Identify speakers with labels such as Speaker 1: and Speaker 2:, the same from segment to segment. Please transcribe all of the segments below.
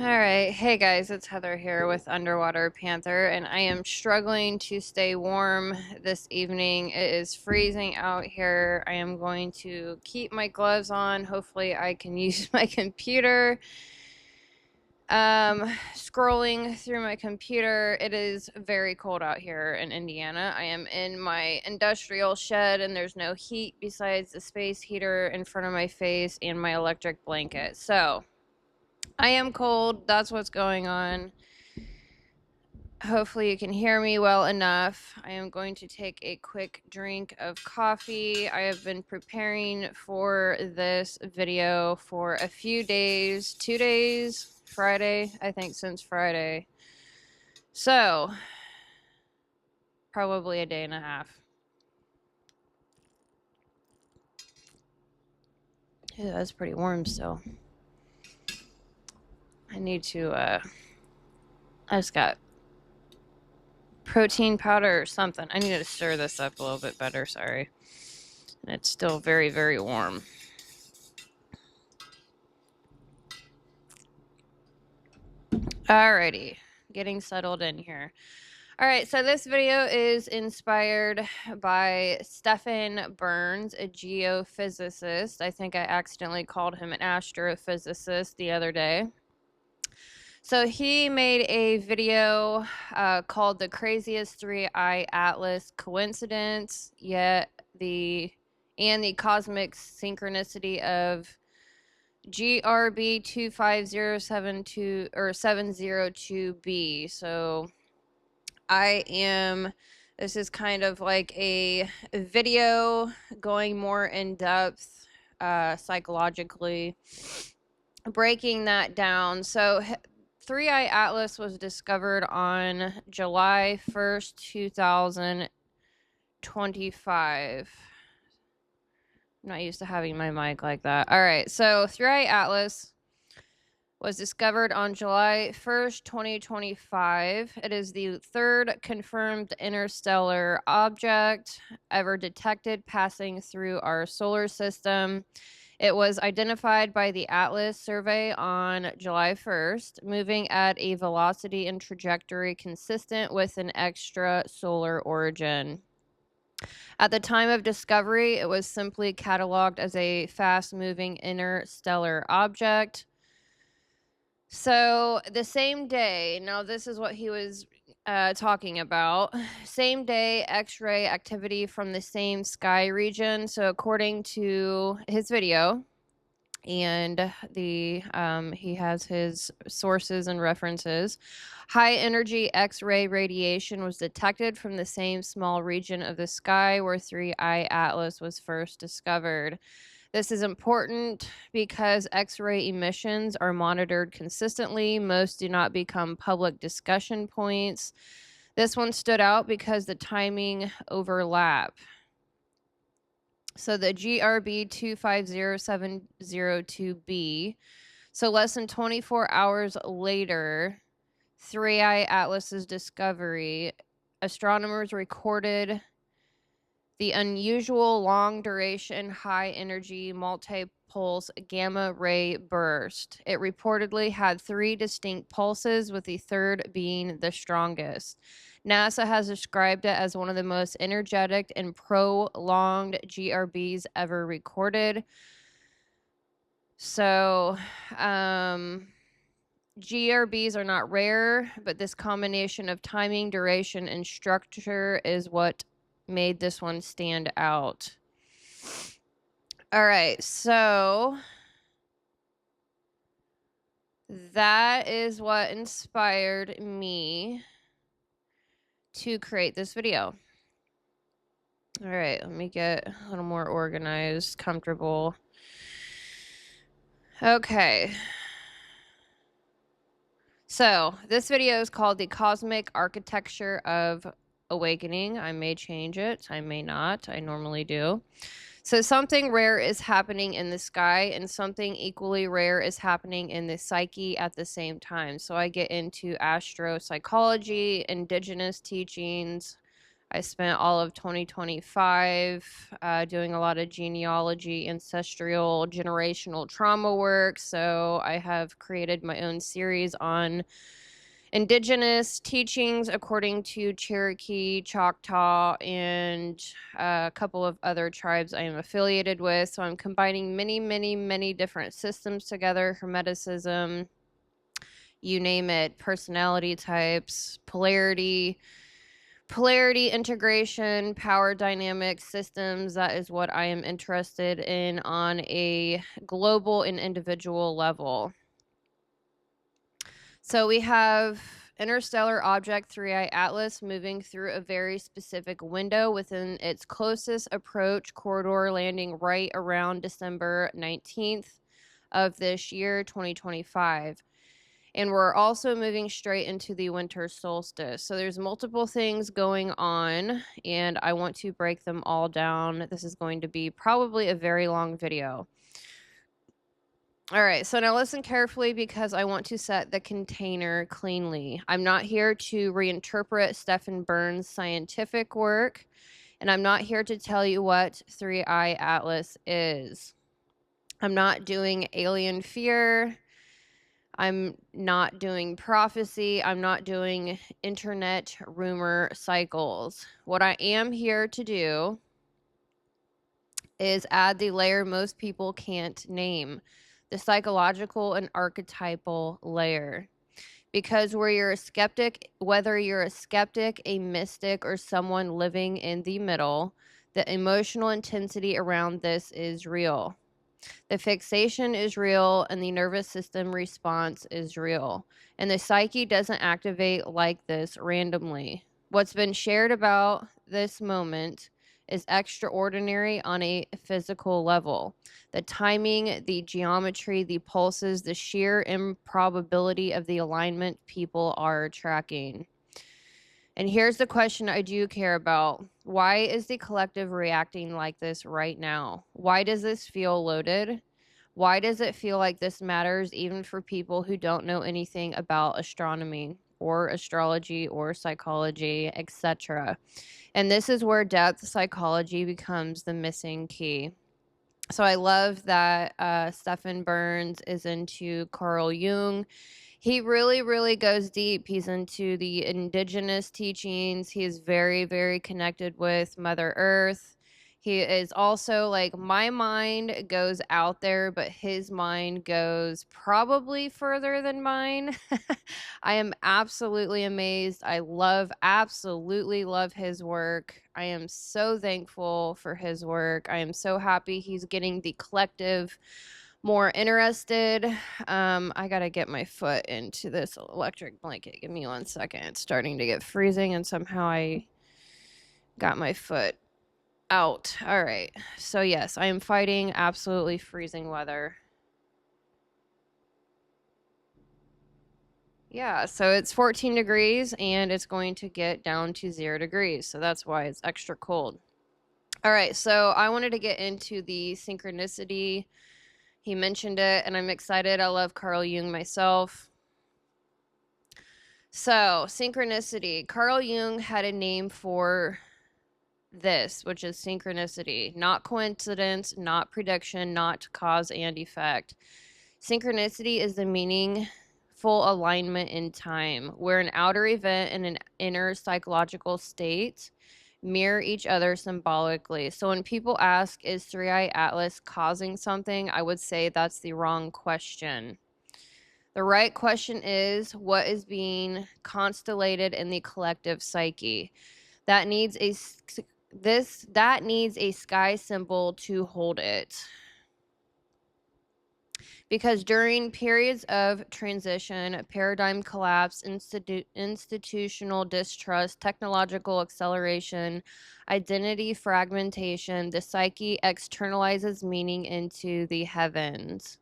Speaker 1: Alright, hey guys, it's Heather here with Underwater Panther, and I am struggling to stay warm this evening. It is freezing out here. I am going to keep my gloves on. Hopefully I can use my computer. Scrolling through my computer. It is very cold out here in Indiana. I am in my industrial shed and there's no heat besides the space heater in front of my face and my electric blanket. So I am cold. That's what's going on. Hopefully you can hear me well enough. I am going to take a quick drink of coffee. I have been preparing for this video for a few days, 2 days, Friday, I think since Friday. So, probably a day and a half. Yeah, that's pretty warm still. I need to, I just got protein powder or something. I need to stir this up a little bit better, sorry. And it's still very, very warm. Alrighty, getting settled in here. Alright, so this video is inspired by Stephen Burns, a geophysicist. I think I accidentally called him an astrophysicist the other day. So he made a video called The Craziest 3iAtlas Coincidence, yet the cosmic synchronicity of GRB 25072 or 702b. So this is kind of like a video going more in depth psychologically, breaking that down. So 3iAtlas was discovered on July 1st, 2025. I'm not used to having my mic like that. All right, so 3iAtlas was discovered on July 1st, 2025. It is the third confirmed interstellar object ever detected passing through our solar system. It was identified by the Atlas survey on July 1st, moving at a velocity and trajectory consistent with an extrasolar origin. At the time of discovery, it was simply cataloged as a fast-moving interstellar object. So the same day, now this is what he was talking about. Same day, X-ray activity from the same sky region. So according to his video, and he has his sources and references, high energy X-ray radiation was detected from the same small region of the sky where 3iAtlas was first discovered. This is important because X-ray emissions are monitored consistently. Most do not become public discussion points. This one stood out because the timing overlap. So the GRB 250702b, so less than 24 hours later, 3iAtlas's discovery, astronomers recorded the unusual long-duration, high-energy, multi-pulse gamma ray burst. It reportedly had 3 distinct pulses, with the third being the strongest. NASA has described it as one of the most energetic and prolonged GRBs ever recorded. So, GRBs are not rare, but this combination of timing, duration, and structure is what made this one stand out. All right, so that is what inspired me to create this video. All right, let me get a little more organized, comfortable. Okay. So this video is called The Cosmic Architecture of Awakening. I may change it, I may not, I normally do. So something rare is happening in the sky and something equally rare is happening in the psyche at the same time. So I get into astro-psychology, indigenous teachings, I spent all of 2025 doing a lot of genealogy, ancestral, generational trauma work. So I have created my own series on indigenous teachings according to Cherokee, Choctaw, and a couple of other tribes I am affiliated with. So I'm combining many, many, many different systems together, Hermeticism, you name it, personality types, polarity integration, power dynamics, systems. That is what I am interested in on a global and individual level. So we have interstellar object 3iAtlas moving through a very specific window within its closest approach corridor, landing right around December 19th of this year, 2025. And we're also moving straight into the winter solstice. So there's multiple things going on, and I want to break them all down. This is going to be probably a very long video. All right, so now listen carefully because I want to set the container cleanly. I'm not here to reinterpret Stephen Burns' scientific work, and I'm not here to tell you what 3iAtlas is. I'm not doing alien fear. I'm not doing prophecy. I'm not doing internet rumor cycles. What I am here to do is add the layer most people can't name, the psychological and archetypal layer. Because whether you're a skeptic, a mystic, or someone living in the middle, the emotional intensity around this is real. The fixation is real and the nervous system response is real. And the psyche doesn't activate like this randomly. What's been shared about this moment is extraordinary on a physical level. The timing, the geometry, the pulses, the sheer improbability of the alignment people are tracking. And here's the question I do care about. Why is the collective reacting like this right now? Why does this feel loaded? Why does it feel like this matters even for people who don't know anything about astronomy or astrology or psychology, etc.? And this is where depth psychology becomes the missing key. So I love that Stephen Burns is into Carl Jung. He really, really goes deep. He's into the indigenous teachings. He is very, very connected with Mother Earth. He is also like, my mind goes out there, but his mind goes probably further than mine. I am absolutely amazed. Absolutely love his work. I am so thankful for his work. I am so happy he's getting the collective more interested. I gotta get my foot into this electric blanket. Give me 1 second. It's starting to get freezing, and somehow I got my foot out. All right. So yes, I am fighting absolutely freezing weather. Yeah, so it's 14 degrees and it's going to get down to 0 degrees. So that's why it's extra cold. All right, so I wanted to get into the synchronicity. He mentioned it, and I'm excited. I love Carl Jung myself. So, synchronicity. Carl Jung had a name for this, which is synchronicity. Not coincidence, not prediction, not cause and effect. Synchronicity is the meaningful alignment in time, where an outer event and an inner psychological state mirror each other symbolically. So when people ask, is 3iAtlas causing something? I would say that's the wrong question. The right question is, what is being constellated in the collective psyche? That needs a sky symbol to hold it. Because during periods of transition, paradigm collapse, institutional distrust, technological acceleration, identity fragmentation, the psyche externalizes meaning into the heavens.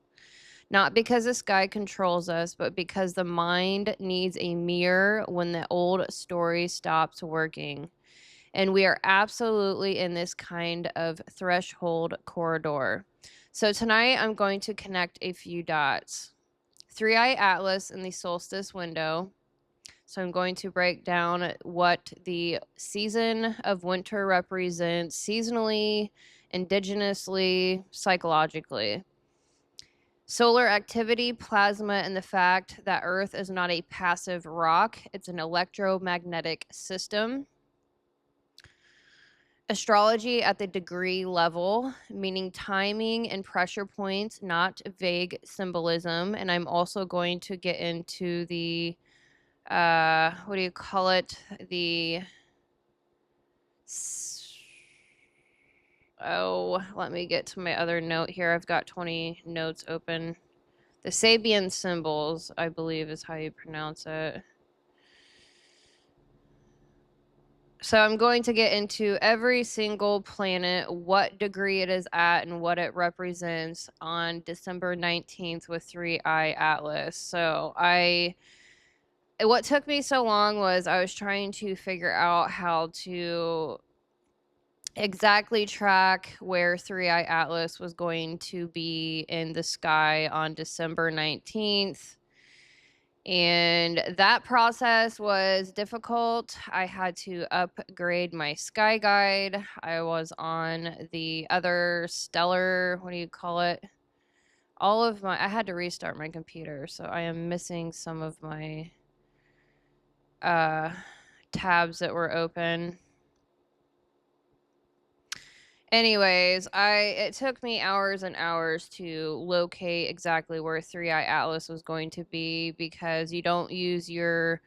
Speaker 1: Not because the sky controls us, but because the mind needs a mirror when the old story stops working. And we are absolutely in this kind of threshold corridor. So tonight I'm going to connect a few dots. 3iAtlas in the solstice window, So I'm going to break down what the season of winter represents seasonally, indigenously, psychologically. Solar activity, plasma, and the fact that Earth is not a passive rock, it's an electromagnetic system. Astrology at the degree level, meaning timing and pressure points, not vague symbolism. And I'm also going to get into the, what do you call it? Let me get to my other note here. I've got 20 notes open. The Sabian symbols, I believe is how you pronounce it. So I'm going to get into every single planet, what degree it is at, and what it represents on December 19th with 3iAtlas. So what took me so long was I was trying to figure out how to exactly track where 3iAtlas was going to be in the sky on December 19th. And that process was difficult. I had to upgrade my sky guide. I was on the other stellar, what do you call it? I had to restart my computer, so I am missing some of my tabs that were open. Anyways, it took me hours and hours to locate exactly where 3iAtlas was going to be, because you don't use your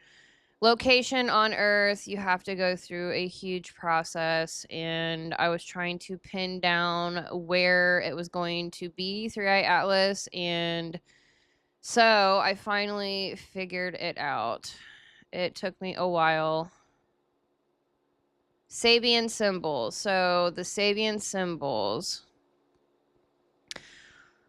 Speaker 1: location on Earth. You have to go through a huge process, and I was trying to pin down where it was going to be 3iAtlas, and so I finally figured it out. It took me a while. Sabian symbols. So the Sabian symbols.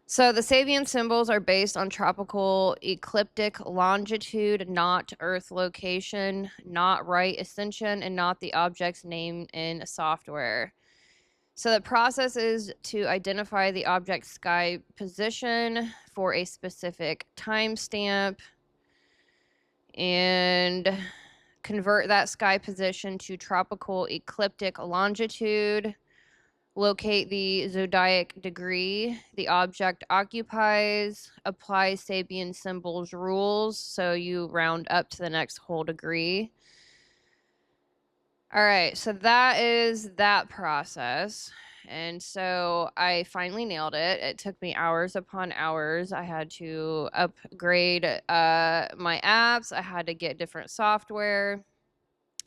Speaker 1: So the Sabian symbols are based on tropical ecliptic longitude, not Earth location, not right ascension, and not the object's name in software. So the process is to identify the object's sky position for a specific timestamp and convert that sky position to tropical ecliptic longitude. Locate the zodiac degree the object occupies, apply Sabian symbols rules, so you round up to the next whole degree. All right, so that is that process. And so I finally nailed it. It took me hours upon hours. I had to upgrade my apps. I had to get different software.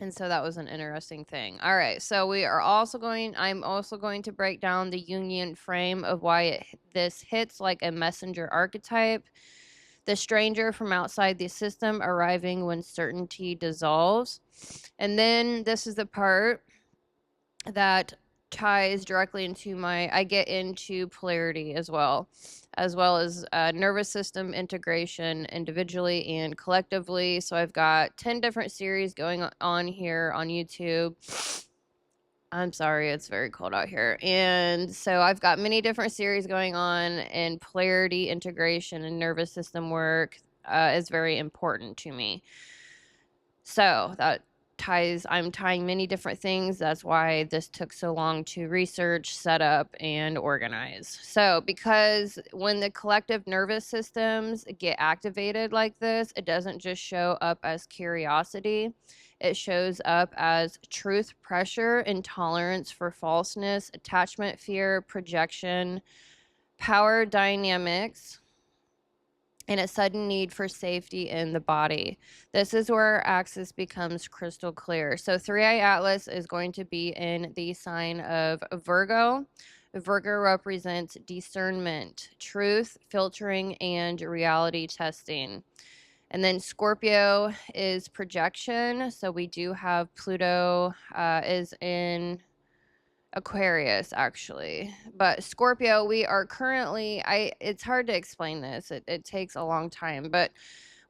Speaker 1: And so that was an interesting thing. All right, so I'm also going to break down the Jungian frame of why this hits like a messenger archetype. The stranger from outside the system arriving when certainty dissolves. And then this is the part that ties directly into I get into polarity as well as nervous system integration individually and collectively. So I've got 10 different series going on here on YouTube. I'm sorry, it's very cold out here. And so I've got many different series going on, and polarity integration and nervous system work is very important to me. So I'm tying many different things. That's why this took so long to research, set up, and organize. So because when the collective nervous systems get activated like this, it doesn't just show up as curiosity. It shows up as truth, pressure, intolerance for falseness, attachment, fear, projection, power dynamics, and a sudden need for safety in the body. This is where our axis becomes crystal clear. So 3iAtlas is going to be in the sign of Virgo. Virgo represents discernment, truth, filtering, and reality testing. And then Scorpio is projection. So we do have Pluto is in Aquarius, actually. But Scorpio, we are currently, it's hard to explain this. It takes a long time, but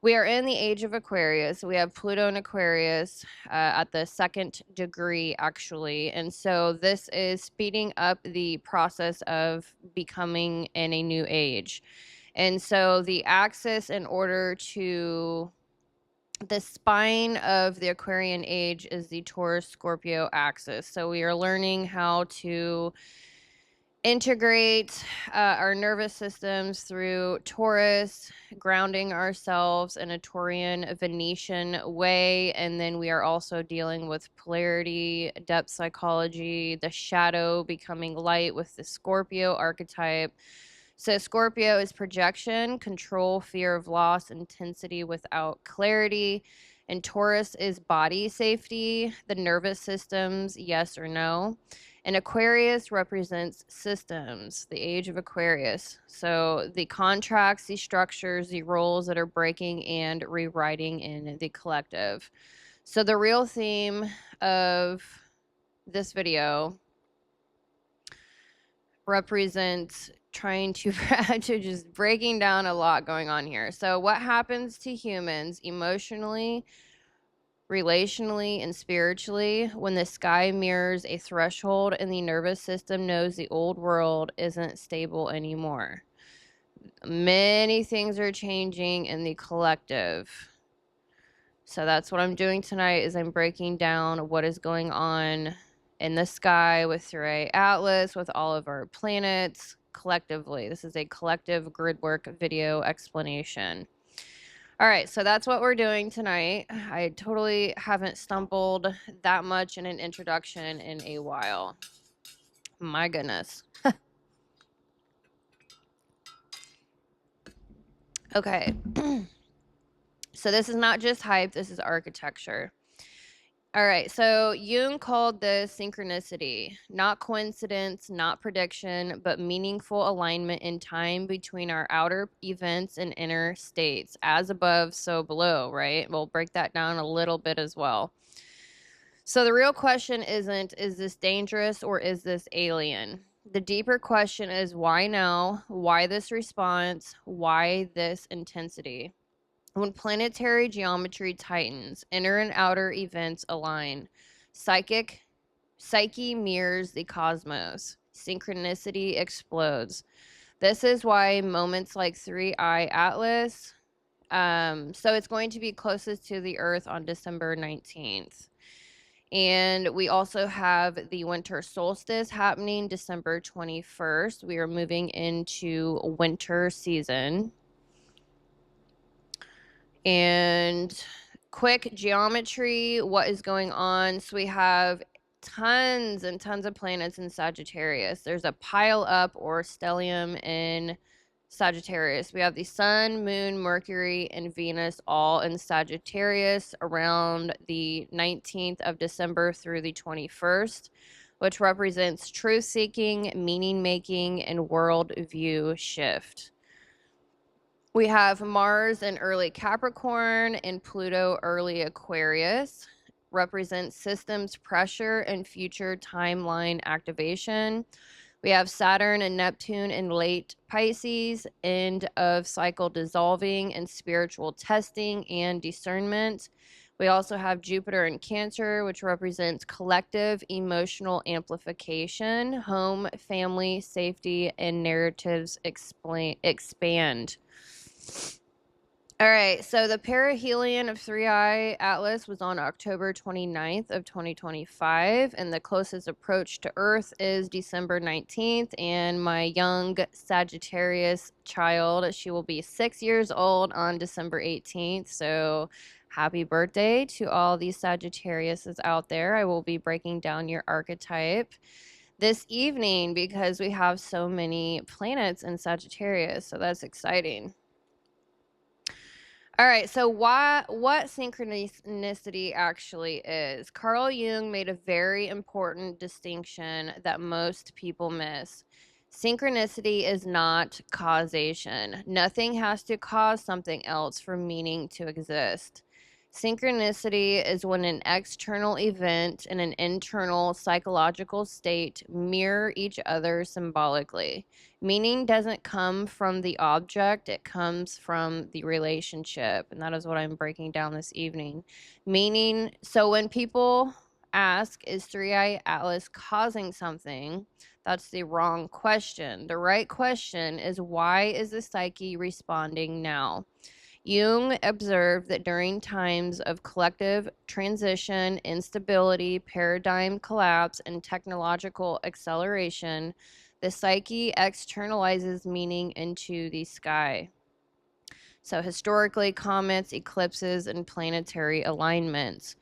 Speaker 1: we are in the age of Aquarius. We have Pluto in Aquarius at the 2nd degree, actually. And so this is speeding up the process of becoming in a new age. And so the axis, in order to the spine of the Aquarian age is the Taurus-Scorpio axis. So we are learning how to integrate our nervous systems through Taurus, grounding ourselves in a Taurian Venetian way. And then we are also dealing with polarity, depth psychology, the shadow becoming light with the Scorpio archetype. So Scorpio is projection, control, fear of loss, intensity without clarity. And Taurus is body safety, the nervous systems, yes or no. And Aquarius represents systems, the age of Aquarius. So the contracts, the structures, the roles that are breaking and rewriting in the collective. So the real theme of this video represents trying to to just breaking down a lot going on here. So what happens to humans emotionally, relationally, and spiritually when the sky mirrors a threshold and the nervous system knows the old world isn't stable anymore? Many things are changing in the collective. So that's what I'm doing tonight, is I'm breaking down what is going on in the sky with 3iAtlas, with all of our planets collectively. This is a collective grid work video explanation. All right, so that's what we're doing tonight. I totally haven't stumbled that much in an introduction in a while. My goodness. Okay. So this is not just hype, this is architecture. All right, so Jung called this synchronicity, not coincidence, not prediction, but meaningful alignment in time between our outer events and inner states, as above, so below, right? We'll break that down a little bit as well. So the real question isn't, is this dangerous or is this alien? The deeper question is, why now? Why this response? Why this intensity? When planetary geometry tightens, inner and outer events align. Psyche mirrors the cosmos. Synchronicity explodes. This is why moments like 3iAtlas, so it's going to be closest to the Earth on December 19th. And we also have the winter solstice happening December 21st. We are moving into winter season. And quick geometry, what is going on? So we have tons and tons of planets in Sagittarius. There's a pile up or stellium in Sagittarius. We have the Sun, Moon, Mercury, and Venus all in Sagittarius around the 19th of December through the 21st, which represents truth-seeking, meaning-making, and world-view shift. We have Mars in early Capricorn and Pluto early Aquarius, represents systems pressure and future timeline activation. We have Saturn and Neptune in late Pisces, end of cycle dissolving and spiritual testing and discernment. We also have Jupiter in Cancer, which represents collective emotional amplification, home, family, safety, and narratives expand. All right, so the perihelion of 3iAtlas was on October 29th of 2025, and the closest approach to Earth is December 19th, and my young Sagittarius child, she will be 6 years old on December 18th, so happy birthday to all these Sagittariuses out there. I will be breaking down your archetype this evening because we have so many planets in Sagittarius, so that's exciting. All right, so what synchronicity actually is? Carl Jung made a very important distinction that most people miss. Synchronicity is not causation. Nothing has to cause something else for meaning to exist. Synchronicity is when an external event and an internal psychological state mirror each other symbolically. Meaning doesn't come from the object, it comes from the relationship. And that is what I'm breaking down this evening. Meaning, so when people ask, is 3iAtlas causing something? That's the wrong question. The right question is, why is the psyche responding now? Jung observed that during times of collective transition, instability, paradigm collapse, and technological acceleration, the psyche externalizes meaning into the sky. So, historically, comets, eclipses, and planetary alignments.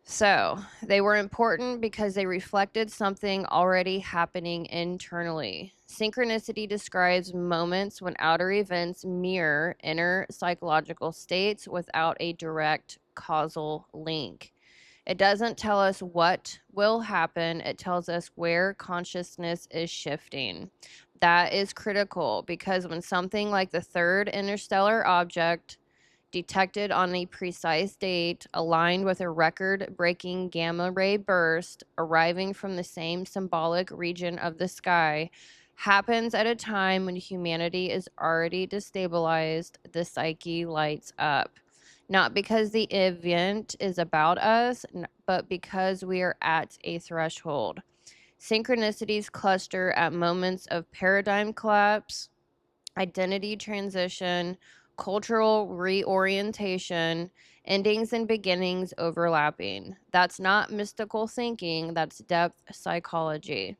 Speaker 1: So, they were important because they reflected something already happening internally. Synchronicity describes moments when outer events mirror inner psychological states without a direct causal link. It doesn't tell us what will happen, it tells us where consciousness is shifting. That is critical because when something like the third interstellar object detected on a precise date, aligned with a record-breaking gamma ray burst arriving from the same symbolic region of the sky, happens at a time when humanity is already destabilized, the psyche lights up. Not because the event is about us, but because we are at a threshold. Synchronicities cluster at moments of paradigm collapse, identity transition, cultural reorientation, endings and beginnings overlapping. That's not mystical thinking, that's depth psychology.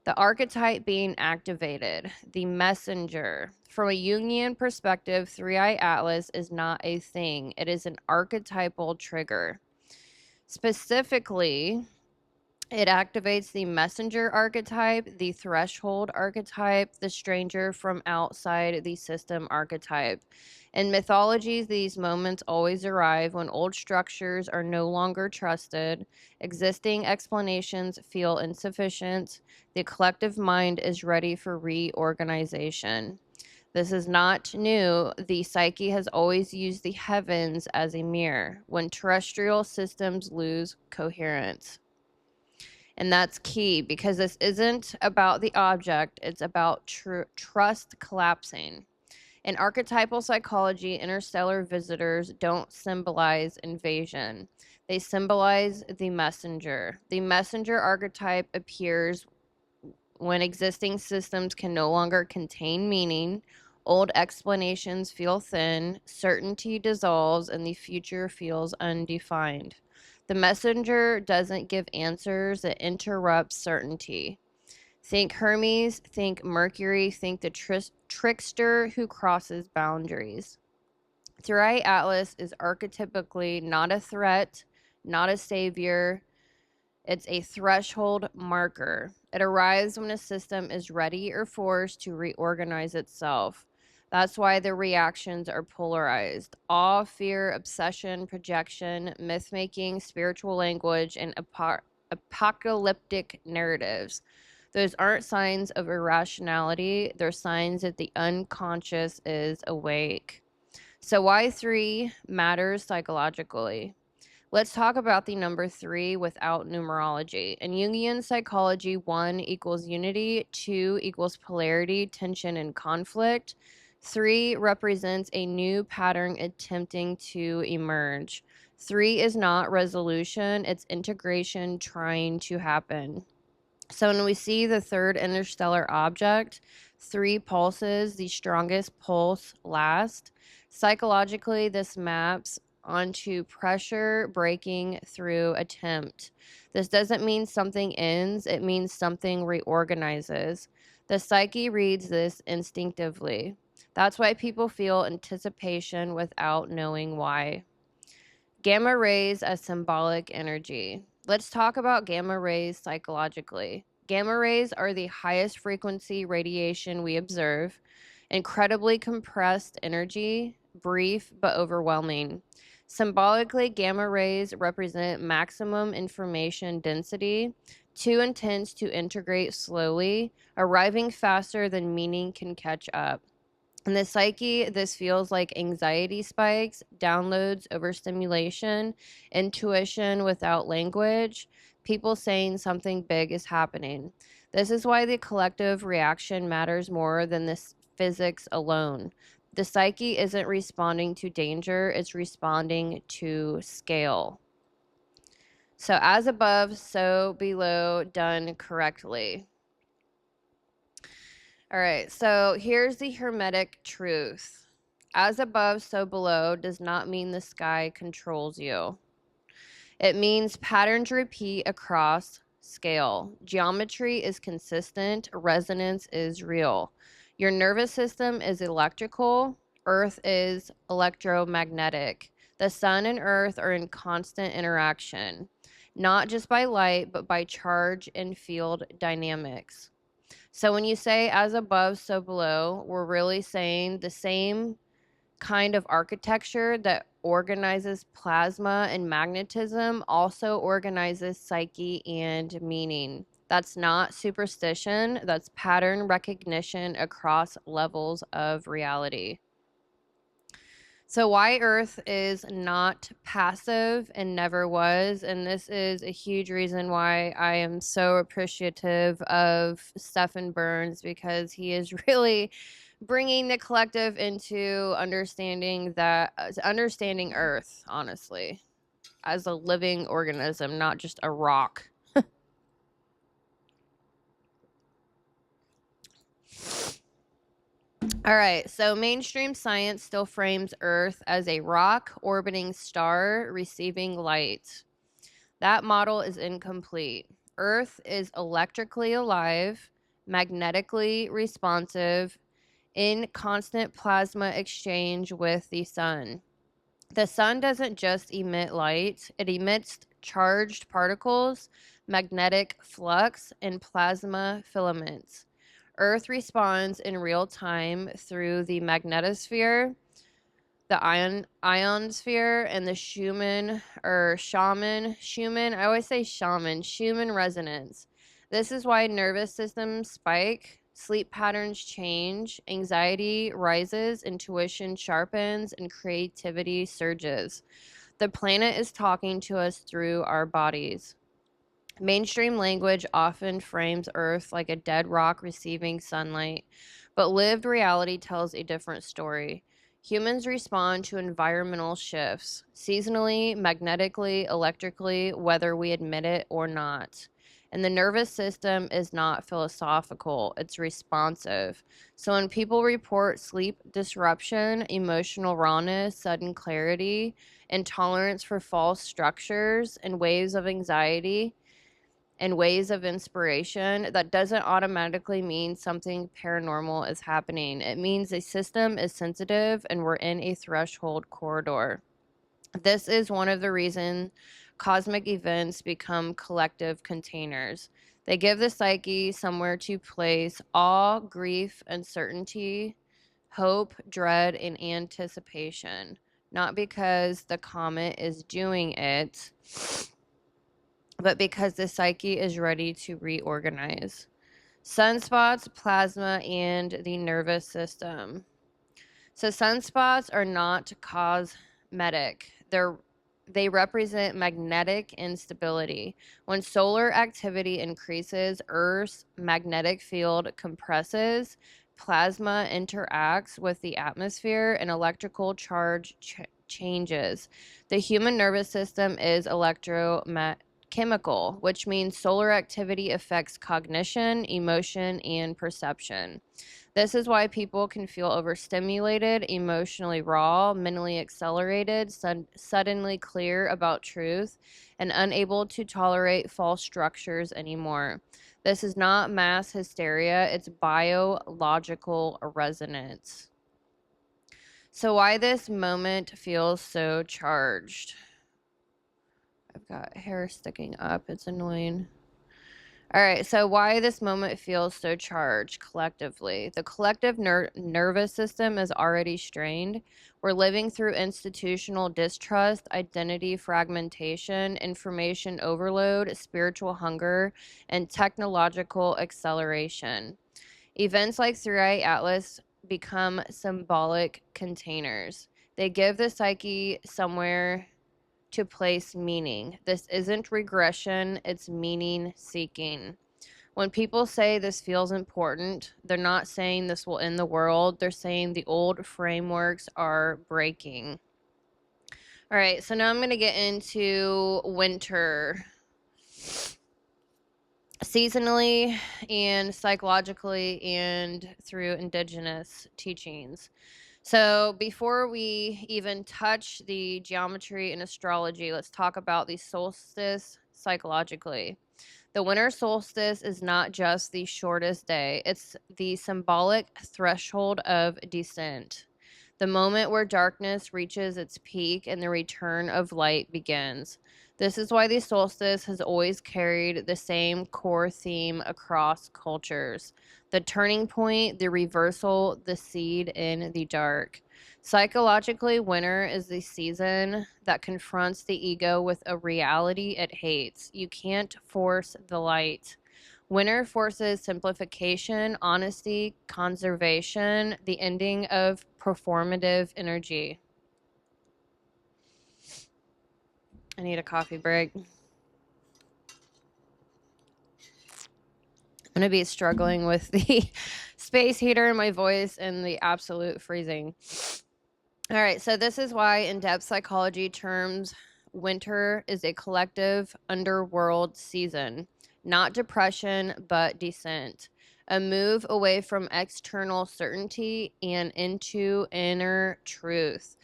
Speaker 1: The archetype being activated, the messenger. From a Jungian perspective, 3iAtlas is not a thing, it is an archetypal trigger. Specifically, it activates the messenger archetype, the threshold archetype, the stranger from outside the system archetype. In mythologies, these moments always arrive when old structures are no longer trusted, existing explanations feel insufficient, the collective mind is ready for reorganization. This is not new. The psyche has always used the heavens as a mirror when terrestrial systems lose coherence. And that's key because this isn't about the object, it's about trust collapsing. In archetypal psychology, interstellar visitors don't symbolize invasion, they symbolize the messenger. The messenger archetype appears when existing systems can no longer contain meaning, old explanations feel thin, certainty dissolves, and the future feels undefined. The messenger doesn't give answers, it interrupts certainty. Think Hermes, think Mercury, think the trickster who crosses boundaries. 3iAtlas is archetypically not a threat, not a savior. It's a threshold marker. It arrives when a system is ready or forced to reorganize itself. That's why the reactions are polarized. Awe, fear, obsession, projection, myth-making, spiritual language, and apocalyptic narratives. Those aren't signs of irrationality. They're signs that the unconscious is awake. So why 3 matters psychologically? Let's talk about the number 3 without numerology. In Jungian psychology, 1 equals unity, 2 equals polarity, tension, and conflict. 3 represents a new pattern attempting to emerge. 3 is not resolution, it's integration trying to happen. So when we see the third interstellar object, 3 pulses, the strongest pulse last. Psychologically, this maps onto pressure breaking through attempt. This doesn't mean something ends, it means something reorganizes. The psyche reads this instinctively. That's why people feel anticipation without knowing why. Gamma rays as symbolic energy. Let's talk about gamma rays psychologically. Gamma rays are the highest frequency radiation we observe, incredibly compressed energy, brief but overwhelming. Symbolically, gamma rays represent maximum information density, too intense to integrate slowly, arriving faster than meaning can catch up. In the psyche, this feels like anxiety spikes, downloads, overstimulation, intuition without language, people saying something big is happening. This is why the collective reaction matters more than this physics alone. The psyche isn't responding to danger, it's responding to scale. So, as above, so below, done correctly. All right, so here's the hermetic truth. As above, so below does not mean the sky controls you. It means patterns repeat across scale. Geometry is consistent, resonance is real. Your nervous system is electrical, Earth is electromagnetic. The sun and Earth are in constant interaction, not just by light, but by charge and field dynamics. So when you say as above, so below, we're really saying the same kind of architecture that organizes plasma and magnetism also organizes psyche and meaning. That's not superstition, that's pattern recognition across levels of reality. So, why Earth is not passive and never was, and this is a huge reason why I am so appreciative of Stephen Burns, because he is really bringing the collective into understanding Earth, honestly, as a living organism, not just a rock. All right, so mainstream science still frames Earth as a rock orbiting star receiving light. That model is incomplete. Earth is electrically alive, magnetically responsive, in constant plasma exchange with the sun. The sun doesn't just emit light, it emits charged particles, magnetic flux, and plasma filaments. Earth responds in real time through the magnetosphere, the ionosphere, and the Schumann resonance. This is why nervous systems spike, sleep patterns change, anxiety rises, intuition sharpens, and creativity surges. The planet is talking to us through our bodies. Mainstream language often frames Earth like a dead rock receiving sunlight, but lived reality tells a different story. Humans respond to environmental shifts, seasonally, magnetically, electrically, whether we admit it or not. And the nervous system is not philosophical, it's responsive. So when people report sleep disruption, emotional rawness, sudden clarity, intolerance for false structures, and waves of anxiety, and ways of inspiration, that doesn't automatically mean something paranormal is happening. It means a system is sensitive and we're in a threshold corridor. This is one of the reasons cosmic events become collective containers. They give the psyche somewhere to place awe, grief, uncertainty, hope, dread, and anticipation. Not because the comet is doing it, but because the psyche is ready to reorganize. Sunspots, plasma, and the nervous system. So sunspots are not cosmetic. They represent magnetic instability. When solar activity increases, Earth's magnetic field compresses, plasma interacts with the atmosphere, and electrical charge changes. The human nervous system is electrochemical, which means solar activity affects cognition, emotion, and perception. This is why people can feel overstimulated, emotionally raw, mentally accelerated, suddenly clear about truth, and unable to tolerate false structures anymore. This is not mass hysteria, it's biological resonance. So, why this moment feels so charged? I've got hair sticking up, it's annoying. All right, so why this moment feels so charged collectively. The collective nervous system is already strained. We're living through institutional distrust, identity fragmentation, information overload, spiritual hunger, and technological acceleration. Events like 3iAtlas become symbolic containers. They give the psyche somewhere to place meaning. This isn't regression, it's meaning seeking. When people say this feels important, they're not saying this will end the world, they're saying the old frameworks are breaking. All right, so now I'm going to get into winter. Seasonally and psychologically and through indigenous teachings. So before we even touch the geometry and astrology, let's talk about the solstice psychologically. The winter solstice is not just the shortest day, it's the symbolic threshold of descent. The moment where darkness reaches its peak and the return of light begins. This is why the solstice has always carried the same core theme across cultures: the turning point, the reversal, the seed in the dark. Psychologically, winter is the season that confronts the ego with a reality it hates. You can't force the light. Winter forces simplification, honesty, conservation, the ending of performative energy. I need a coffee break. I'm going to be struggling with the space heater in my voice and the absolute freezing. All right, so this is why in-depth psychology terms winter is a collective underworld season, not depression, but descent, a move away from external certainty and into inner truth.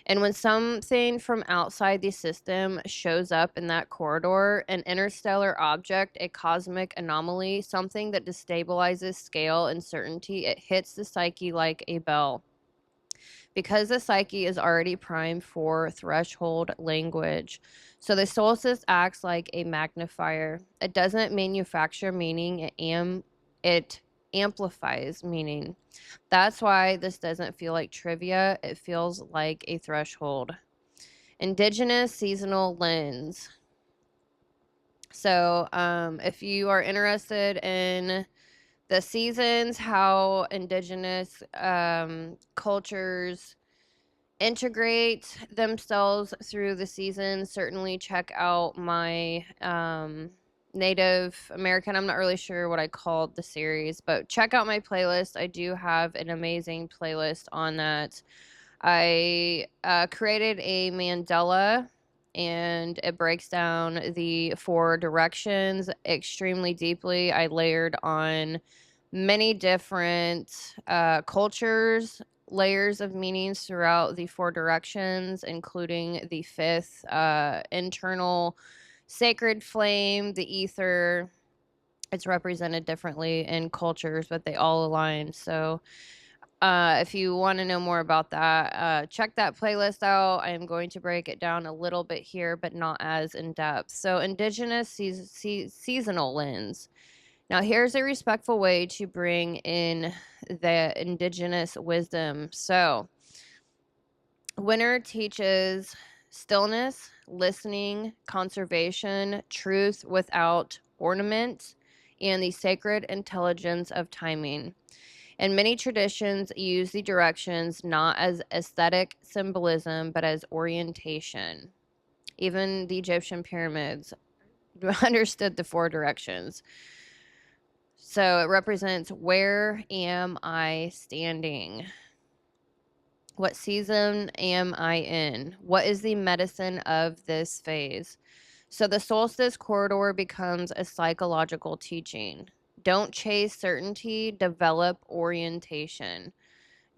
Speaker 1: And when something from outside the system shows up in that corridor, an interstellar object, a cosmic anomaly, something that destabilizes scale and certainty, it hits the psyche like a bell. Because the psyche is already primed for threshold language. So the solstice acts like a magnifier. It doesn't manufacture meaning, it amplifies meaning. That's why this doesn't feel like trivia, it feels like a threshold. Indigenous seasonal lens. So if you are interested in the seasons, how indigenous cultures integrate themselves through the seasons, certainly check out my Native American, I'm not really sure what I called the series, but check out my playlist. I do have an amazing playlist on that. I created a mandala, and it breaks down the 4 directions extremely deeply. I layered on many different cultures, layers of meanings throughout the 4 directions, including the 5th internal sacred flame, the ether. It's represented differently in cultures, but they all align. So if you want to know more about that, check that playlist out. I am going to break it down a little bit here, but not as in depth. So, indigenous seasonal lens. Now, here's a respectful way to bring in the indigenous wisdom. So, winter teaches stillness, listening, conservation, truth without ornament, and the sacred intelligence of timing. And many traditions use the directions not as aesthetic symbolism, but as orientation. Even the Egyptian pyramids understood the 4 directions. So it represents, where am I standing? What season am I in? What is the medicine of this phase? So the solstice corridor becomes a psychological teaching. Don't chase certainty, develop orientation.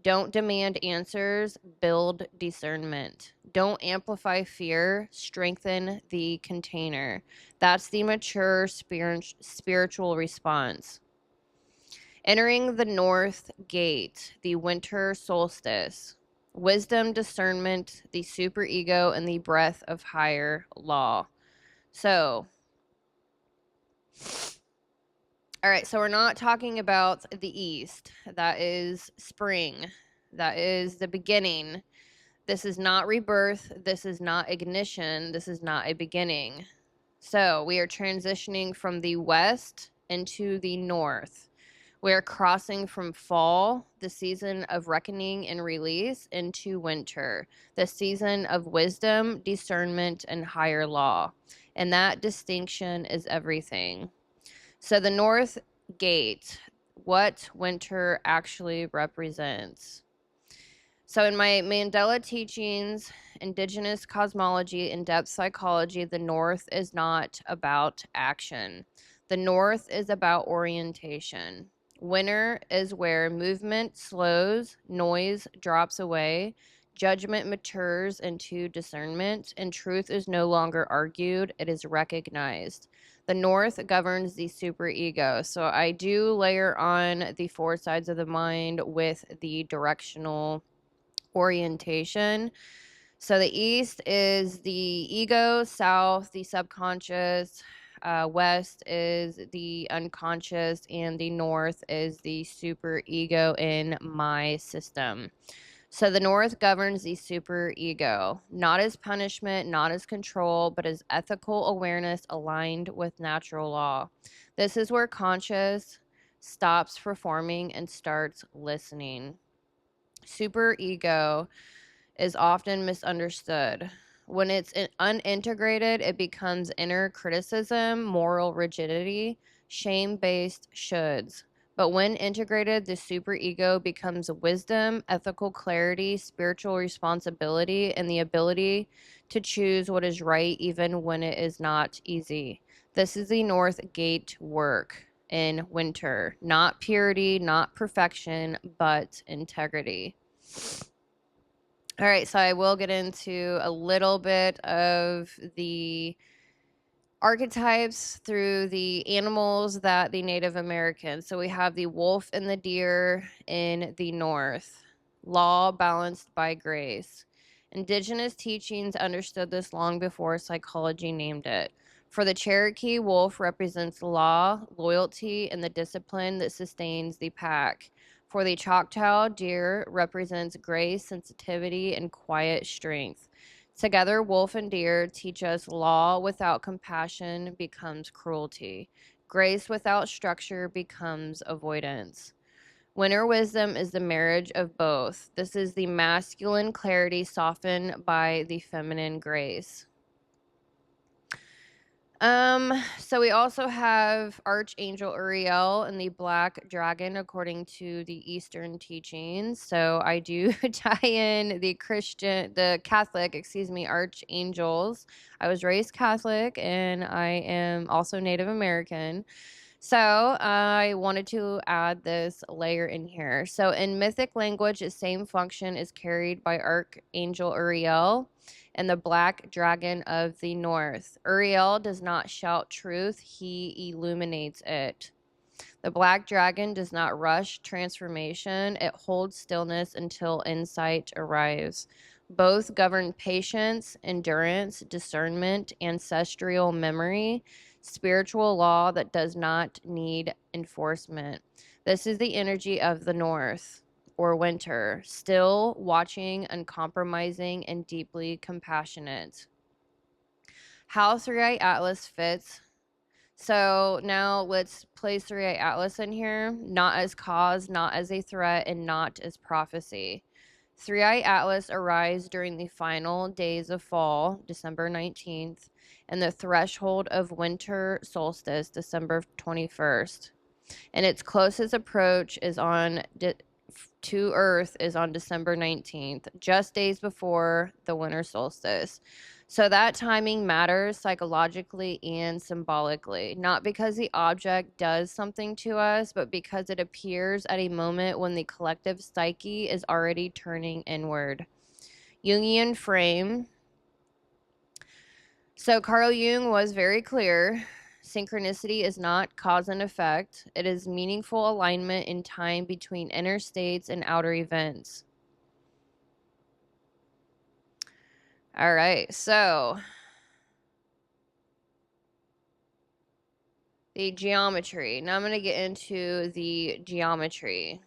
Speaker 1: Don't demand answers, build discernment. Don't amplify fear, strengthen the container. That's the mature spiritual response. Entering the north gate, the winter solstice. Wisdom, discernment, the superego, and the breath of higher law. So, all right, so we're not talking about the east. That is spring. That is the beginning. This is not rebirth. This is not ignition. This is not a beginning. So we are transitioning from the west into the north. We are crossing from fall, the season of reckoning and release, into winter, the season of wisdom, discernment, and higher law. And that distinction is everything. So the north gate, what winter actually represents. So in my Mandela teachings, indigenous cosmology, in-depth psychology, the north is not about action. The north is about orientation. Winter is where movement slows, noise drops away, judgment matures into discernment, and truth is no longer argued, it is recognized. The North governs the superego. So I do layer on the four sides of the mind with the directional orientation. So the East is the ego, South, the subconscious, West is the unconscious, and the North is the superego in my system. So the North governs the superego, not as punishment, not as control, but as ethical awareness aligned with natural law. This is where conscious stops performing and starts listening. Superego is often misunderstood. When it's unintegrated, it becomes inner criticism, moral rigidity, shame-based shoulds. But when integrated, the superego becomes wisdom, ethical clarity, spiritual responsibility, and the ability to choose what is right even when it is not easy. This is the North Gate work in winter. Not purity, not perfection, but integrity. All right, so I will get into a little bit of the archetypes through the animals that the Native Americans. So we have the wolf and the deer in the North. Law balanced by grace. Indigenous teachings understood this long before psychology named it. For the Cherokee, wolf represents law, loyalty, and the discipline that sustains the pack. For the Choctaw, deer represents grace, sensitivity, and quiet strength. Together, wolf and deer teach us law without compassion becomes cruelty. Grace without structure becomes avoidance. Winter wisdom is the marriage of both. This is the masculine clarity softened by the feminine grace. So we also have Archangel Uriel and the Black Dragon according to the Eastern teachings. So I do tie in the Catholic, archangels. I was raised Catholic and I am also Native American. So I wanted to add this layer in here. So in mythic language, the same function is carried by Archangel Uriel and the Black Dragon of the North. Uriel does not shout truth, he illuminates it. The Black Dragon does not rush transformation, it holds stillness until insight arrives. Both govern patience, endurance, discernment, ancestral memory, spiritual law that does not need enforcement. This is the energy of the North or winter, still, watching, uncompromising, and deeply compassionate. How 3iAtlas fits. So now let's place 3iAtlas in here, not as cause, not as a threat, and not as prophecy. 3iAtlas arrives during the final days of fall, December 19th, and the threshold of winter solstice, December 21st. And its closest approach is to Earth is on December 19th, just days before the winter solstice. So that timing matters psychologically and symbolically, not because the object does something to us, but because it appears at a moment when the collective psyche is already turning inward. Jungian frame. So Carl Jung was very clear. Synchronicity is not cause and effect. It is meaningful alignment in time between inner states and outer events. All right, so the geometry. Now I'm going to get into the geometry.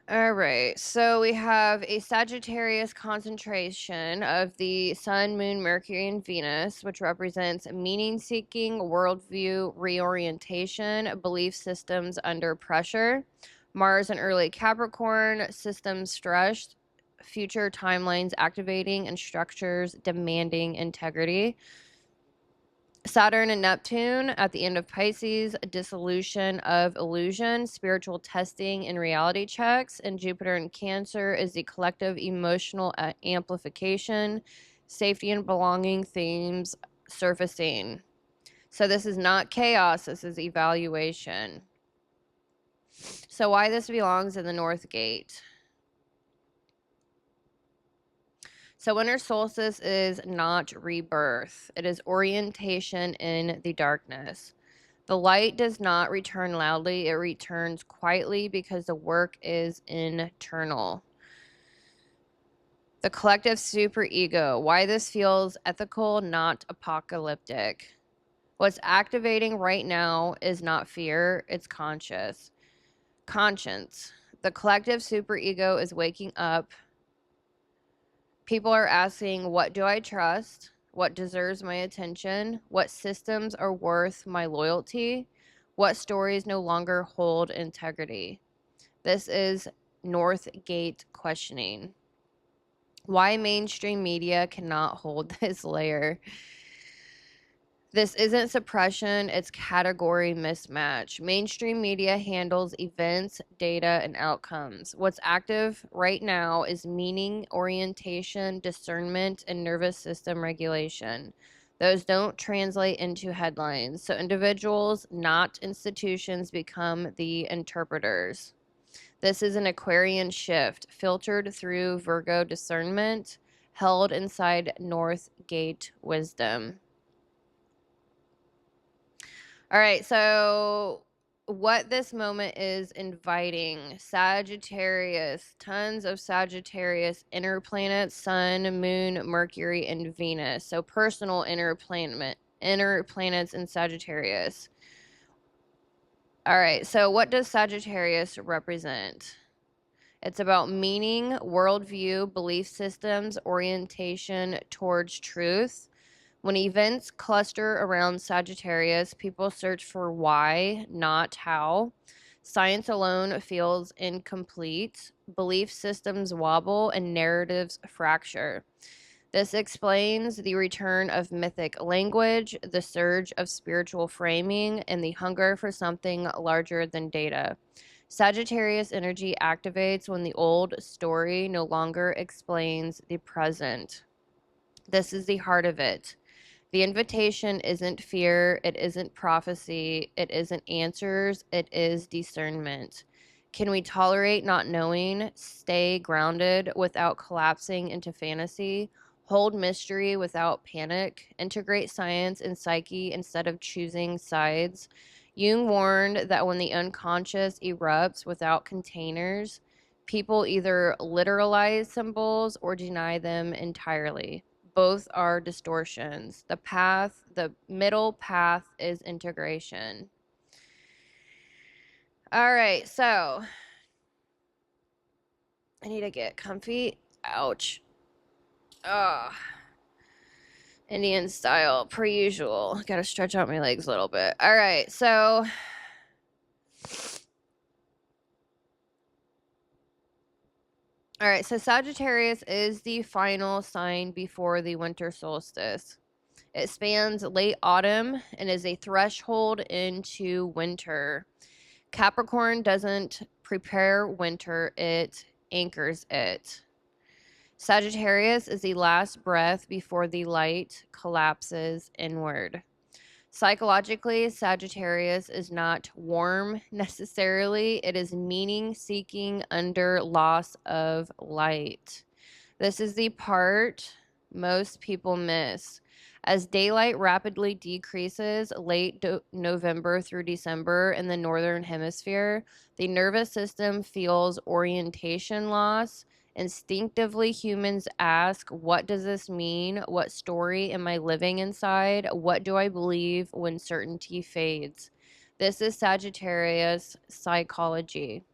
Speaker 1: All right, so we have a Sagittarius concentration of the Sun, Moon, Mercury, and Venus, which represents meaning-seeking, worldview reorientation, belief systems under pressure. Mars and early Capricorn, systems stressed, future timelines activating, and structures demanding integrity. Saturn and Neptune at the end of Pisces, dissolution of illusion, spiritual testing and reality checks. And Jupiter in Cancer is the collective emotional amplification, safety and belonging themes surfacing. So this is not chaos, this is evaluation. So why this belongs in the North Gate. So winter solstice is not rebirth. It is orientation in the darkness. The light does not return loudly. It returns quietly because the work is internal. The collective superego. Why this feels ethical, not apocalyptic. What's activating right now is not fear, it's conscience. The collective superego is waking up. People are asking, what do I trust? What deserves my attention? What systems are worth my loyalty? What stories no longer hold integrity? This is North Gate questioning. Why mainstream media cannot hold this layer. This isn't suppression, it's category mismatch. Mainstream media handles events, data, and outcomes. What's active right now is meaning, orientation, discernment, and nervous system regulation. Those don't translate into headlines. So individuals, not institutions, become the interpreters. This is an Aquarian shift, filtered through Virgo discernment, held inside North Gate wisdom. All right, so what this moment is inviting: Sagittarius, tons of Sagittarius inner planets, Sun, Moon, Mercury, and Venus. So personal inner planets in Sagittarius. All right, so what does Sagittarius represent? It's about meaning, worldview, belief systems, orientation towards truth. When events cluster around Sagittarius, people search for why, not how. Science alone feels incomplete. Belief systems wobble and narratives fracture. This explains the return of mythic language, the surge of spiritual framing, and the hunger for something larger than data. Sagittarius energy activates when the old story no longer explains the present. This is the heart of it. The invitation isn't fear, it isn't prophecy, it isn't answers, it is discernment. Can we tolerate not knowing, stay grounded without collapsing into fantasy, hold mystery without panic, integrate science and psyche instead of choosing sides? Jung warned that when the unconscious erupts without containers, people either literalize symbols or deny them entirely. Both are distortions. The middle path is integration. All right, so I need to get comfy. Ouch. Ugh. Indian style, per usual. Gotta stretch out my legs a little bit. All right, so Sagittarius is the final sign before the winter solstice. It spans late autumn and is a threshold into winter. Capricorn doesn't prepare winter, it anchors it. Sagittarius is the last breath before the light collapses inward. Psychologically, Sagittarius is not warm necessarily. It is meaning seeking under loss of light. This is the part most people miss. As daylight rapidly decreases late November through December in the northern hemisphere, the nervous system feels orientation loss. Instinctively, humans ask, what does this mean? What story am I living inside? What do I believe when certainty fades? This is Sagittarius psychology.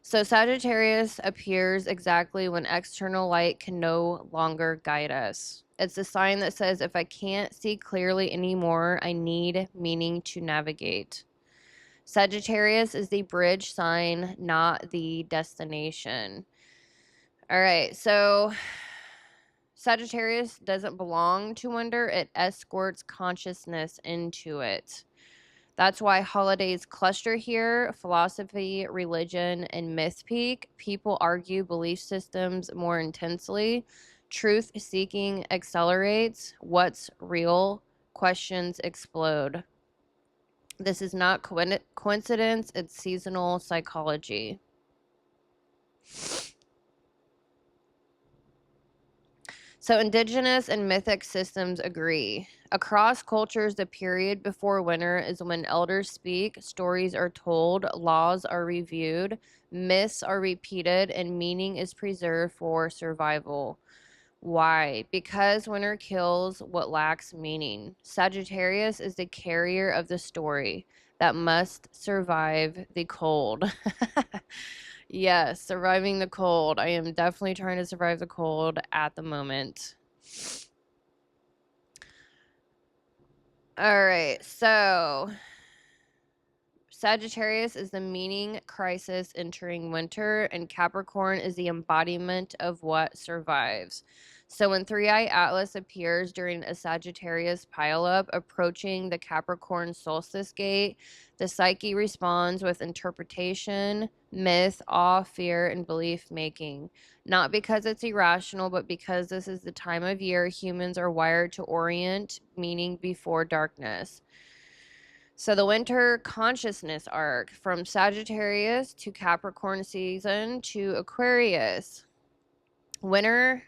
Speaker 1: So Sagittarius appears exactly when external light can no longer guide us. It's a sign that says, if I can't see clearly anymore, I need meaning to navigate. Sagittarius is the bridge sign, not the destination. All right, so Sagittarius doesn't belong to wonder. It escorts consciousness into it. That's why holidays cluster here. Philosophy, religion, and myth peak. People argue belief systems more intensely. Truth seeking accelerates. What's real questions explode. This is not coincidence, it's seasonal psychology. So indigenous and mythic systems agree. Across cultures, the period before winter is when elders speak, stories are told, laws are reviewed, myths are repeated, and meaning is preserved for survival. Why? Because winter kills what lacks meaning. Sagittarius is the carrier of the story that must survive the cold. Yes, surviving the cold. I am definitely trying to survive the cold at the moment. All right, so Sagittarius is the meaning crisis entering winter, and Capricorn is the embodiment of what survives. So when 3iAtlas appears during a Sagittarius pileup approaching the Capricorn solstice gate, the psyche responds with interpretation, myth, awe, fear, and belief making. Not because it's irrational, but because this is the time of year humans are wired to orient meaning before darkness. So the winter consciousness arc from Sagittarius to Capricorn season to Aquarius. Winter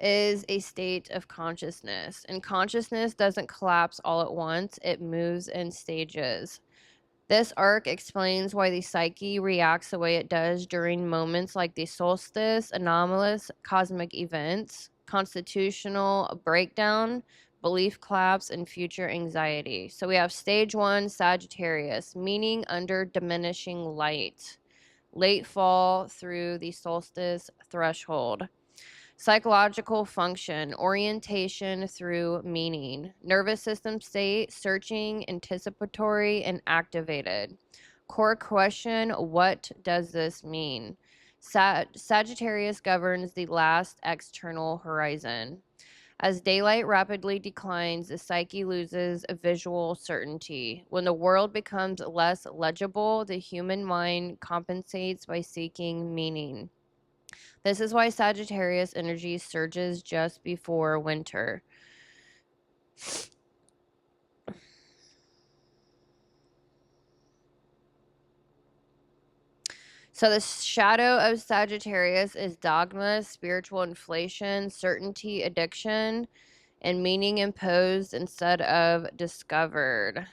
Speaker 1: is a state of consciousness, and consciousness doesn't collapse all at once, it moves in stages. This arc explains why the psyche reacts the way it does during moments like the solstice, anomalous cosmic events, constitutional breakdown, belief collapse, and future anxiety. So we have stage 1, Sagittarius, meaning under diminishing light, late fall through the solstice threshold. Psychological function, orientation through meaning. Nervous system state, searching, anticipatory, and activated. Core question, what does this mean? Sagittarius governs the last external horizon. As daylight rapidly declines, the psyche loses a visual certainty. When the world becomes less legible, the human mind compensates by seeking meaning. This is why Sagittarius energy surges just before winter. So the shadow of Sagittarius is dogma, spiritual inflation, certainty, addiction, and meaning imposed instead of discovered.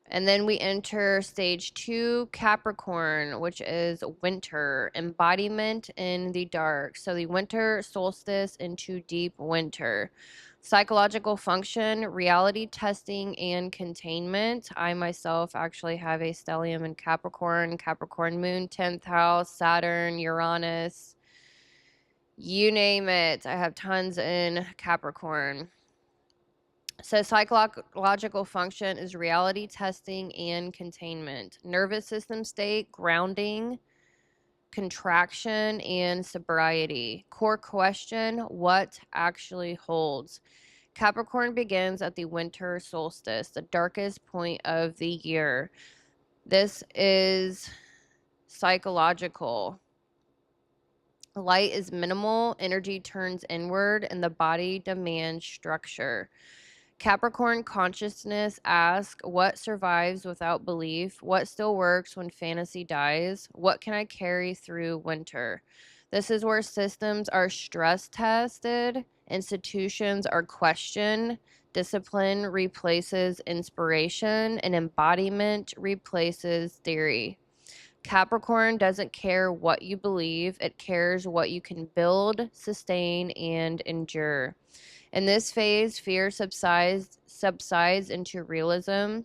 Speaker 1: And then we enter stage 2, Capricorn, which is winter, embodiment in the dark. So the winter solstice into deep winter. Psychological function, reality testing, and containment. I myself actually have a stellium in Capricorn, Capricorn moon, 10th house, Saturn, Uranus. You name it. I have tons in Capricorn. So psychological function is reality testing and containment. Nervous system state, grounding, contraction, and sobriety. Core question, what actually holds? Capricorn begins at the winter solstice, the darkest point of the year. This is psychological. Light is minimal, energy turns inward, and the body demands structure. Capricorn consciousness asks, what survives without belief? What still works when fantasy dies? What can I carry through winter? This is where systems are stress tested, institutions are questioned, discipline replaces inspiration, and embodiment replaces theory. Capricorn doesn't care what you believe, it cares what you can build, sustain, and endure. In this phase, fear subsides into realism.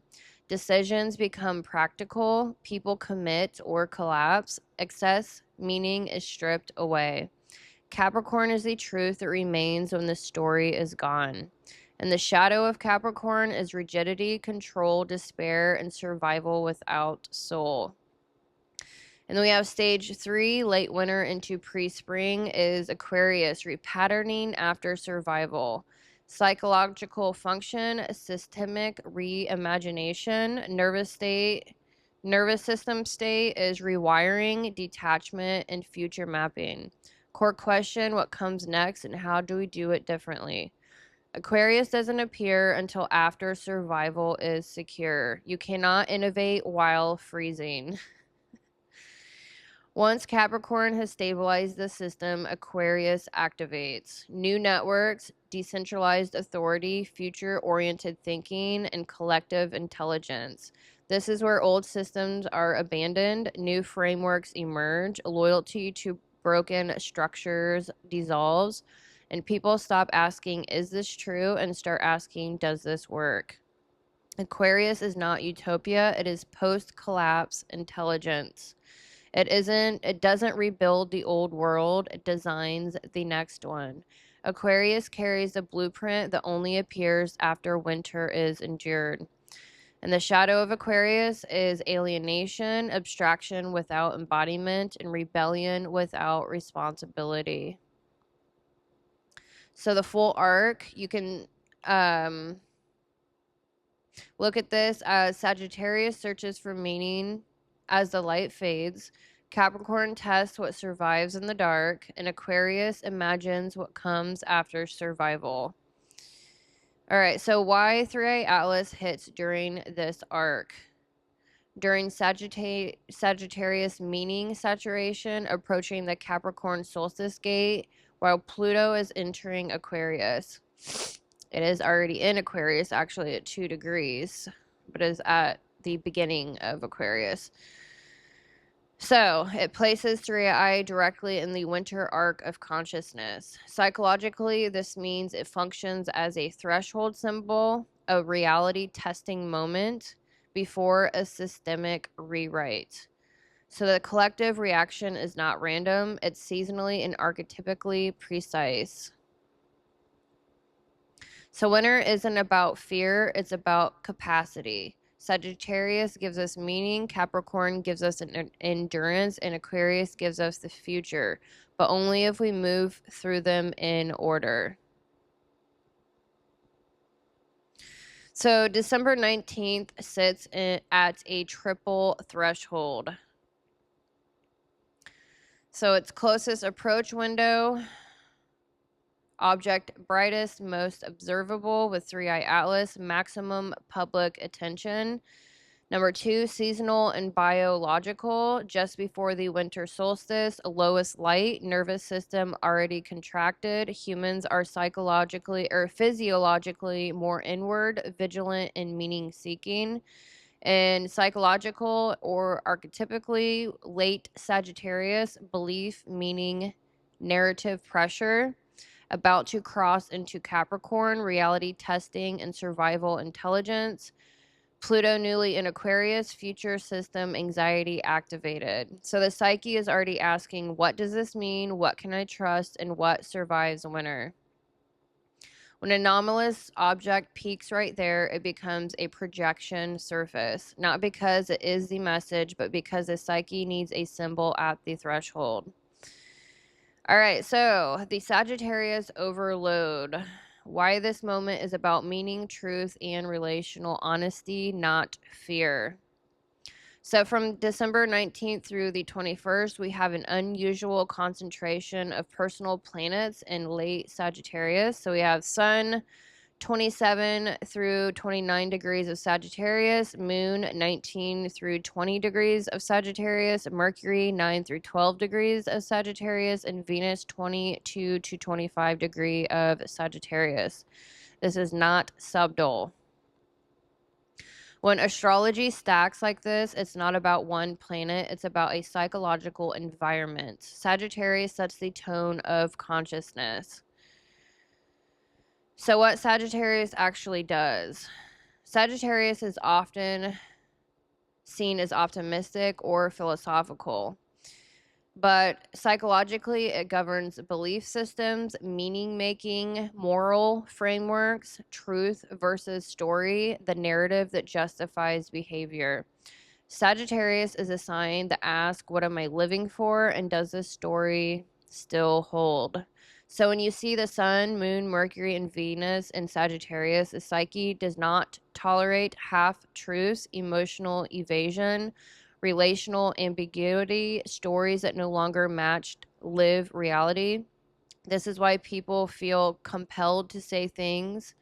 Speaker 1: Decisions become practical. People commit or collapse. Excess meaning is stripped away. Capricorn is the truth that remains when the story is gone. And the shadow of Capricorn is rigidity, control, despair, and survival without soul. And then we have stage 3, late winter into pre-spring, is Aquarius, repatterning after survival. Psychological function, systemic reimagination, nervous system state is rewiring, detachment, and future mapping. Core question, what comes next and how do we do it differently? Aquarius doesn't appear until after survival is secure. You cannot innovate while freezing. Once Capricorn has stabilized the system, Aquarius activates new networks, decentralized authority, future-oriented thinking, and collective intelligence. This is where old systems are abandoned, new frameworks emerge, loyalty to broken structures dissolves, and people stop asking, is this true, and start asking, does this work? Aquarius is not utopia, it is post-collapse intelligence. It doesn't rebuild the old world, it designs the next one. Aquarius carries a blueprint that only appears after winter is endured. And the shadow of Aquarius is alienation, abstraction without embodiment, and rebellion without responsibility. So the full arc, you can look at this as Sagittarius searches for meaning as the light fades. Capricorn tests what survives in the dark, and Aquarius imagines what comes after survival. All right, so why 3iAtlas hits during this arc? During Sagittarius meaning saturation, approaching the Capricorn solstice gate, while Pluto is entering Aquarius. It is already in Aquarius, actually at 2 degrees, but is at the beginning of Aquarius. So it places 3i directly in the winter arc of consciousness. Psychologically, this means it functions as a threshold symbol, a reality testing moment before a systemic rewrite. So the collective reaction is not random, it's seasonally and archetypically precise. So winter isn't about fear, it's about capacity. Sagittarius gives us meaning, Capricorn gives us an endurance, and Aquarius gives us the future, but only if we move through them in order. So December 19th sits at a triple threshold. So its closest approach window, object brightest, most observable with 3iAtlas, maximum public attention. Number 2, seasonal and biological, just before the winter solstice, lowest light, nervous system already contracted. Humans are psychologically or physiologically more inward, vigilant, and meaning seeking. And psychological or archetypically, late Sagittarius, belief, meaning, narrative pressure. About to cross into Capricorn, reality testing and survival intelligence. Pluto newly in Aquarius, future system anxiety activated. So the psyche is already asking, what does this mean? What can I trust? And what survives winter? When an anomalous object peaks right there, it becomes a projection surface. Not because it is the message, but because the psyche needs a symbol at the threshold. All right, so the Sagittarius overload. Why this moment is about meaning, truth, and relational honesty, not fear. So from December 19th through the 21st, we have an unusual concentration of personal planets in late Sagittarius. So we have Sun, 27 through 29 degrees of Sagittarius, Moon 19 through 20 degrees of Sagittarius, Mercury 9 through 12 degrees of Sagittarius, and Venus 22 to 25 degree of Sagittarius. This is not subtle. When astrology stacks like this, it's not about one planet, it's about a psychological environment. Sagittarius sets the tone of consciousness. So what Sagittarius actually does. Sagittarius is often seen as optimistic or philosophical, but psychologically it governs belief systems, meaning making, moral frameworks, truth versus story, the narrative that justifies behavior. Sagittarius is a sign that asks, what am I living for, and does this story still hold? So when you see the Sun, Moon, Mercury, and Venus in Sagittarius, the psyche does not tolerate half-truths, emotional evasion, relational ambiguity, stories that no longer match live reality. This is why people feel compelled to say things,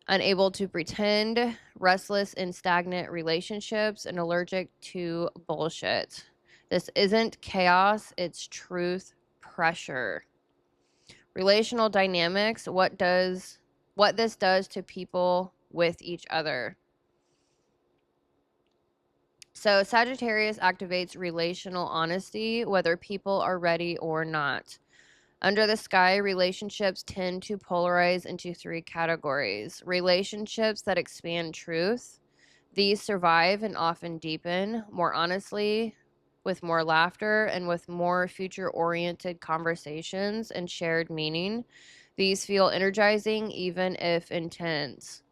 Speaker 1: unable to pretend, restless in stagnant relationships, and allergic to bullshit. This isn't chaos, it's truth pressure. Relational dynamics, what this does to people with each other. So Sagittarius activates relational honesty, whether people are ready or not. Under the sky, relationships tend to polarize into 3 categories. Relationships that expand truth. These survive and often deepen more honestly, with more laughter, and with more future-oriented conversations and shared meaning. These feel energizing, even if intense.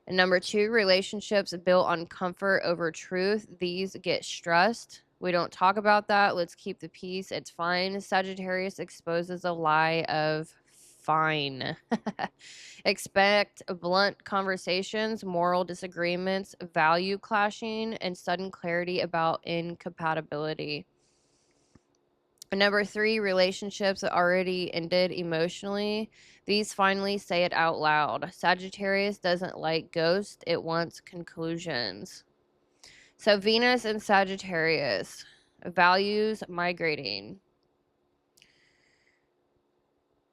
Speaker 1: And number 2, relationships built on comfort over truth. These get stressed. We don't talk about that. Let's keep the peace. It's fine. Sagittarius exposes a lie of fine. Expect blunt conversations, moral disagreements, value clashing, and sudden clarity about incompatibility. Number 3, relationships that already ended emotionally. These finally say it out loud. Sagittarius doesn't like ghosts, it wants conclusions. So Venus and Sagittarius, values migrating.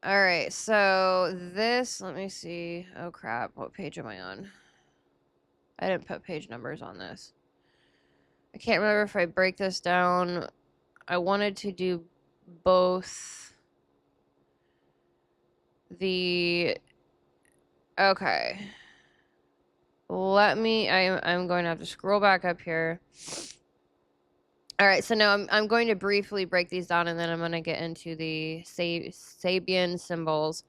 Speaker 1: All right, so this, let me see. Oh crap, what page am I on? I didn't put page numbers on this. I can't remember if I break this down. I wanted to do both the... Okay. I'm going to have to scroll back up here. All right, so now I'm going to briefly break these down, and then I'm going to get into the Sabian symbols.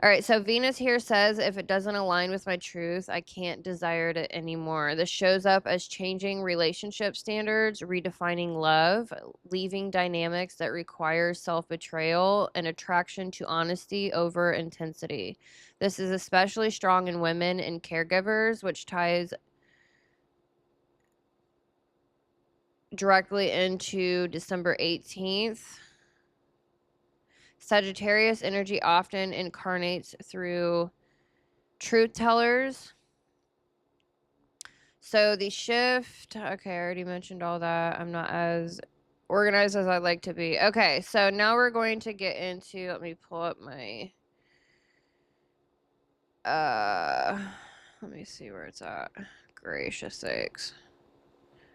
Speaker 1: All right, so Venus here says, if it doesn't align with my truth, I can't desire it anymore. This shows up as changing relationship standards, redefining love, leaving dynamics that require self-betrayal, and attraction to honesty over intensity. This is especially strong in women and caregivers, which ties directly into December 18th. Sagittarius energy often incarnates through truth tellers. So the shift, okay, I already mentioned all that. I'm not as organized as I'd like to be. Okay, so now we're going to get into, let me pull up my, let me see where it's at. Gracious sakes.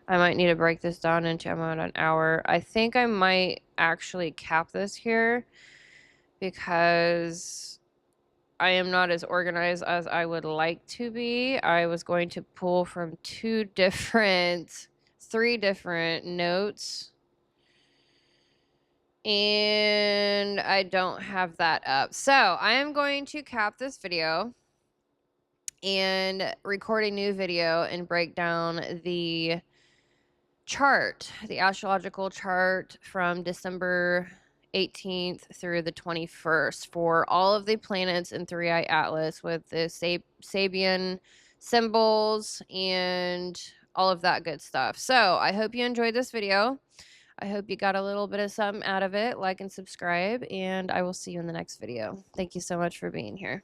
Speaker 1: I might need to break this down into about an hour. I think I might actually cap this here because I am not as organized as I would like to be. I was going to pull from 3 different notes, and I don't have that up. So I am going to cap this video and record a new video and break down the chart, the astrological chart from December 18th through the 21st for all of the planets in 3iAtlas with the Sabian symbols and all of that good stuff. So I hope you enjoyed this video. I hope you got a little bit of something out of it. Like and subscribe, and I will see you in the next video. Thank you so much for being here.